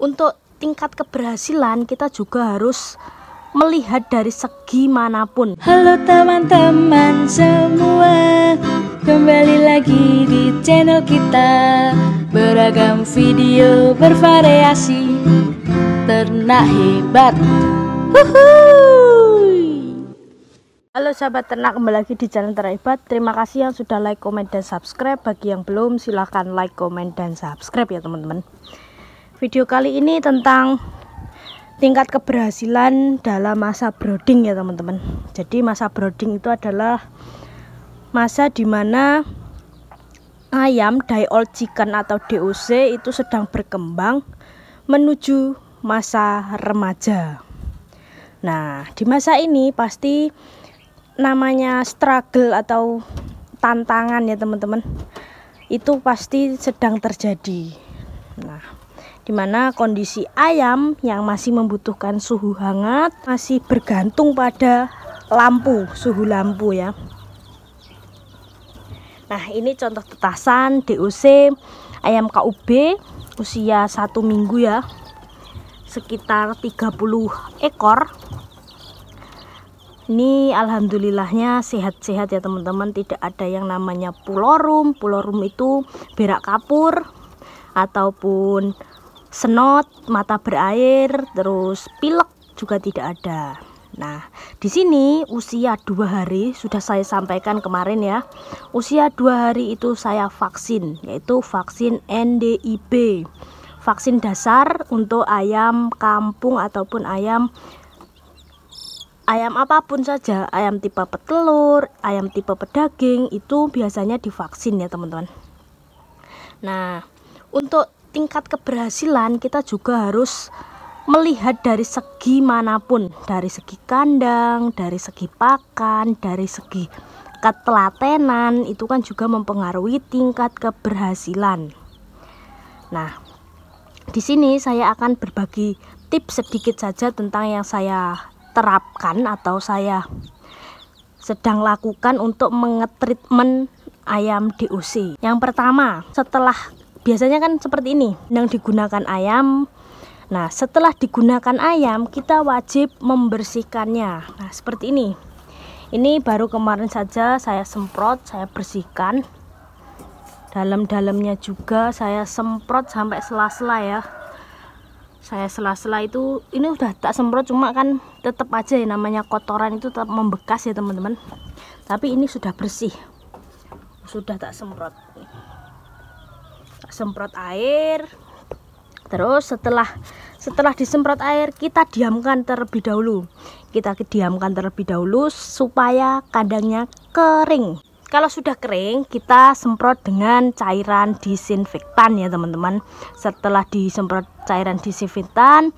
untuk tingkat keberhasilan kita juga harus melihat dari segi manapun. Halo teman-teman semua, kembali lagi di channel kita. Beragam video bervariasi, ternak hebat. Halo sahabat ternak, kembali lagi di channel Ternak Hebat. Terima kasih yang sudah like, komen, dan subscribe. Bagi yang belum, silahkan like, komen, dan subscribe ya teman-teman. Video kali ini tentang tingkat keberhasilan dalam masa brooding ya teman-teman. Jadi masa brooding itu adalah masa dimana ayam day old chicken atau DOC itu sedang berkembang menuju masa remaja. Nah, di masa ini pasti namanya struggle atau tantangan ya teman-teman, itu pasti sedang terjadi. Nah, dimana kondisi ayam yang masih membutuhkan suhu hangat masih bergantung pada lampu, suhu lampu ya. Nah, ini contoh tetasan DOC ayam KUB usia 1 minggu ya, sekitar 30 ekor. Ini alhamdulillahnya sehat-sehat ya teman-teman, tidak ada yang namanya pulorum. Pulorum itu berak kapur ataupun senot, mata berair, terus pilek juga tidak ada. Nah, di sini usia 2 hari sudah saya sampaikan kemarin ya. Usia 2 hari itu saya vaksin, yaitu vaksin NDIB. Vaksin dasar untuk ayam kampung ataupun ayam apapun saja, ayam tipe petelur, ayam tipe pedaging, itu biasanya divaksin ya teman-teman. Nah, untuk tingkat keberhasilan kita juga harus melihat dari segi manapun, dari segi kandang, dari segi pakan, dari segi ketelatenan, itu kan juga mempengaruhi tingkat keberhasilan. Nah, di sini saya akan berbagi tips sedikit saja tentang yang saya terapkan atau saya sedang lakukan untuk mengetreatment ayam DOC. Yang pertama, setelah biasanya kan seperti ini yang digunakan ayam. Nah, setelah digunakan ayam kita wajib membersihkannya. Nah, seperti ini. Ini baru kemarin saja saya semprot, saya bersihkan. Dalam-dalamnya juga saya semprot sampai sela-sela ya. Saya sela-sela itu ini udah tak semprot, cuma kan tetap aja ya namanya kotoran itu tetap membekas ya teman-teman. Tapi ini sudah bersih, sudah tak semprot. Tak semprot air. Terus setelah disemprot air kita diamkan terlebih dahulu. Kita diamkan terlebih dahulu supaya kandangnya kering. Kalau sudah kering, kita semprot dengan cairan disinfektan ya teman-teman. Setelah disemprot cairan disinfektan,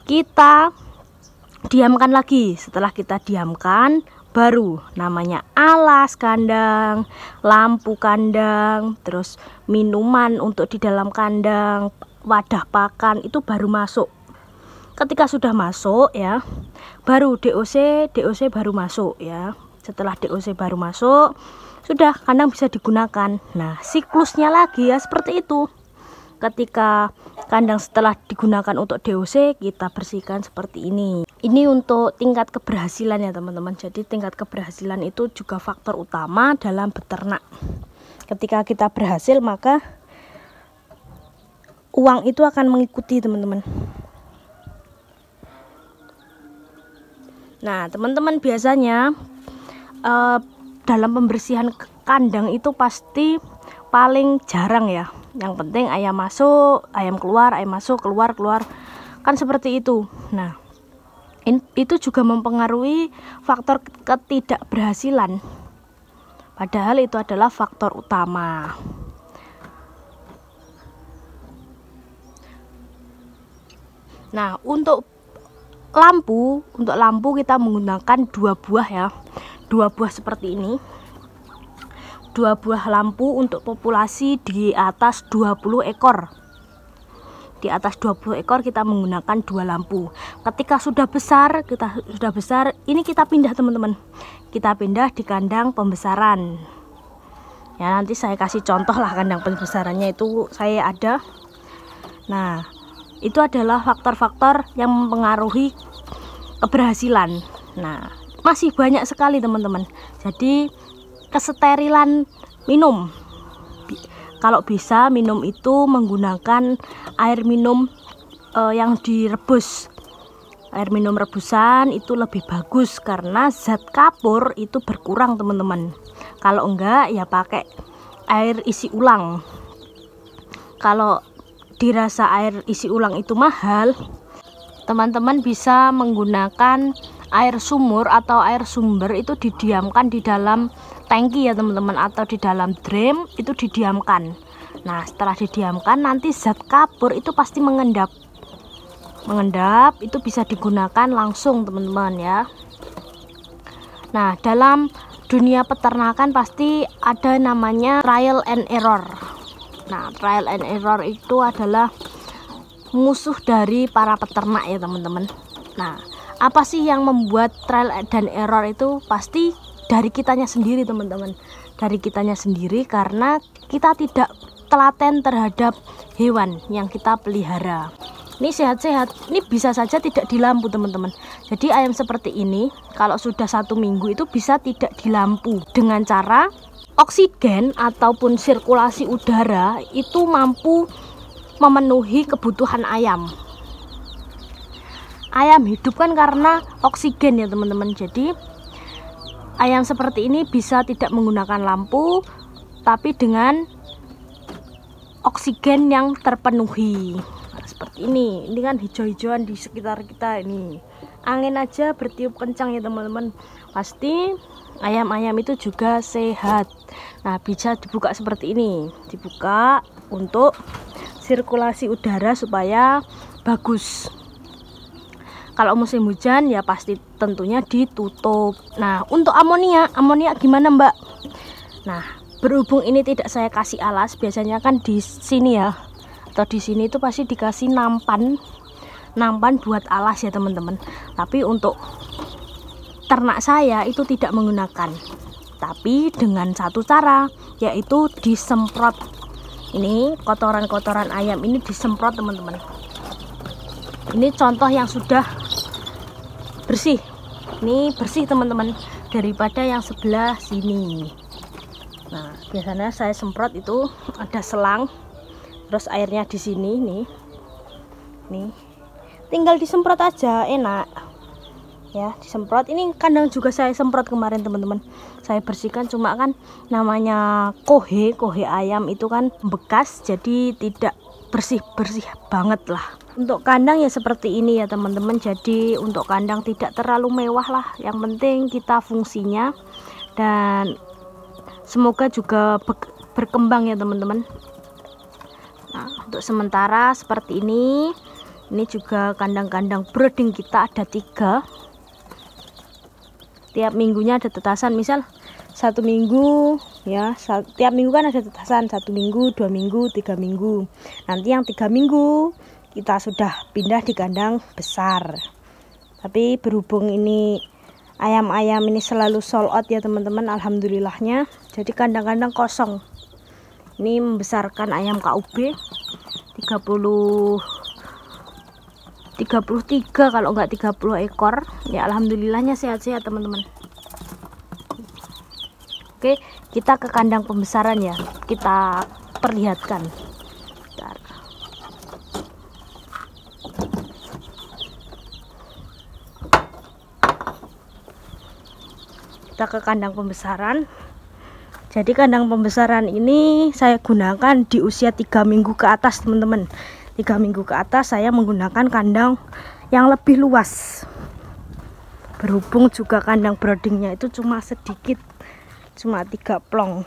kita diamkan lagi. Setelah kita diamkan, baru namanya alas kandang, lampu kandang, terus minuman untuk di dalam kandang, wadah pakan itu baru masuk. Ketika sudah masuk ya, baru DOC baru masuk ya. Setelah DOC baru masuk, sudah kandang bisa digunakan. Nah, siklusnya lagi ya seperti itu. Ketika kandang setelah digunakan untuk DOC, kita bersihkan seperti ini. Ini untuk tingkat keberhasilan ya teman-teman. Jadi tingkat keberhasilan itu juga faktor utama dalam beternak. Ketika kita berhasil, maka uang itu akan mengikuti teman-teman. Nah, teman-teman biasanya dalam pembersihan kandang itu pasti paling jarang ya. Yang penting ayam masuk, ayam keluar, ayam masuk, keluar, kan seperti itu. Nah, itu juga mempengaruhi faktor ketidakberhasilan, padahal itu adalah faktor utama. Nah, untuk lampu kita menggunakan 2 buah ya. 2 buah seperti ini. 2 buah lampu untuk populasi di atas 20 ekor. Di atas 20 ekor kita menggunakan 2 lampu. Ketika sudah besar, ini kita pindah teman-teman. Kita pindah di kandang pembesaran. Ya, nanti saya kasih contoh lah kandang pembesarannya itu saya ada. Nah, itu adalah faktor-faktor yang mempengaruhi keberhasilan. Nah, masih banyak sekali teman-teman. Jadi kesterilan minum, kalau bisa minum itu menggunakan air minum yang direbus. Air minum rebusan itu lebih bagus karena zat kapur itu berkurang teman-teman. Kalau enggak ya pakai air isi ulang. Kalau dirasa air isi ulang itu mahal, teman-teman bisa menggunakan air sumur atau air sumber, itu didiamkan di dalam tangki ya teman-teman, atau di dalam drum itu didiamkan. Nah, setelah didiamkan nanti zat kapur itu pasti mengendap itu bisa digunakan langsung teman-teman ya. Nah, dalam dunia peternakan pasti ada namanya trial and error. Nah, trial and error itu adalah musuh dari para peternak ya teman-teman. Nah, apa sih yang membuat trial dan error itu? Pasti dari kitanya sendiri teman-teman. Dari kitanya sendiri, karena kita tidak telaten terhadap hewan yang kita pelihara. Ini sehat-sehat, ini bisa saja tidak dilampu teman-teman. Jadi ayam seperti ini kalau sudah 1 minggu itu bisa tidak dilampu, dengan cara oksigen ataupun sirkulasi udara itu mampu memenuhi kebutuhan ayam. Ayam hidup kan karena oksigen ya teman-teman. Jadi ayam seperti ini bisa tidak menggunakan lampu, tapi dengan oksigen yang terpenuhi. Seperti ini kan hijau-hijauan di sekitar kita ini. Angin aja bertiup kencang ya teman-teman. Pasti ayam-ayam itu juga sehat. Nah, bisa dibuka seperti ini. Dibuka untuk sirkulasi udara supaya bagus. Kalau musim hujan ya pasti tentunya ditutup. Nah, untuk amonia gimana Mbak? Nah, berhubung ini tidak saya kasih alas, biasanya kan di sini ya, atau di sini itu pasti dikasih nampan buat alas ya teman-teman. Tapi untuk ternak saya itu tidak menggunakan, tapi dengan satu cara, yaitu disemprot. Ini kotoran-kotoran ayam ini disemprot teman-teman. Ini contoh yang sudah bersih. Ini bersih teman-teman, daripada yang sebelah sini. Nah, biasanya saya semprot itu ada selang, terus airnya di sini nih, tinggal disemprot aja, enak ya, disemprot. Ini kandang juga saya semprot kemarin teman-teman, saya bersihkan. Cuma kan namanya kohe ayam itu kan bekas, jadi tidak bersih banget lah. Untuk kandang ya seperti ini ya teman-teman. Jadi untuk kandang tidak terlalu mewah lah, yang penting kita fungsinya, dan semoga juga berkembang ya teman-teman. Nah, untuk sementara seperti ini. Ini juga kandang-kandang brooding kita ada 3. Tiap minggunya ada tetasan, misal 1 minggu ya, tiap minggu kan ada tetasan, 1 minggu, 2 minggu, 3 minggu. Nanti yang 3 minggu kita sudah pindah di kandang besar. Tapi berhubung ini ayam-ayam ini selalu sold out ya teman-teman, alhamdulillahnya. Jadi kandang-kandang kosong. Ini membesarkan ayam KUB 33 kalau enggak 30 ekor ya, alhamdulillahnya sehat-sehat teman-teman. Oke, kita ke kandang pembesaran ya, kita perlihatkan. Bentar. Kita ke kandang pembesaran. Jadi kandang pembesaran ini saya gunakan di usia 3 minggu ke atas teman-teman. 3 minggu ke atas saya menggunakan kandang yang lebih luas. Berhubung juga kandang broodingnya itu cuma sedikit, cuma 3 plong.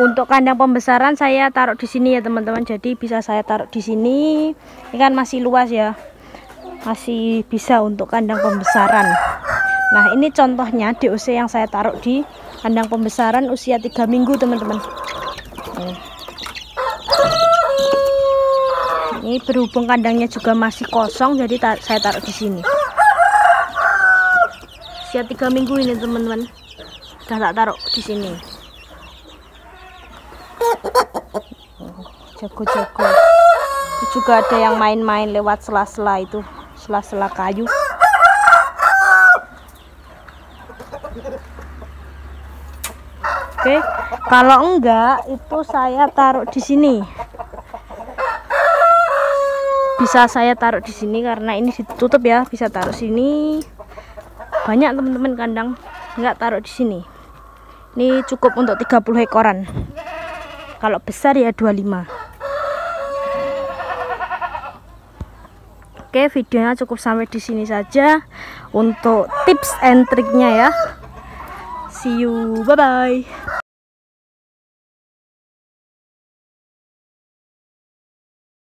Untuk kandang pembesaran saya taruh di sini ya teman-teman. Jadi bisa saya taruh di sini. Ini kan masih luas ya, masih bisa untuk kandang pembesaran. Nah, ini contohnya DOC yang saya taruh di kandang pembesaran usia 3 minggu teman-teman. Ini berhubung kandangnya juga masih kosong, jadi saya taruh di sini. Usia 3 minggu ini teman-teman, sudah tak taruh di sini. Jago-jago. Itu juga ada yang main-main lewat sela-sela itu, sela-sela kayu. Oke, kalau enggak itu saya taruh di sini. Bisa saya taruh di sini karena ini ditutup ya, bisa taruh sini. Banyak teman-teman kandang, enggak taruh di sini. Ini cukup untuk 30 ekoran. Kalau besar ya 25. Oke, videonya cukup sampai di sini saja untuk tips and triknya ya. See you, bye bye.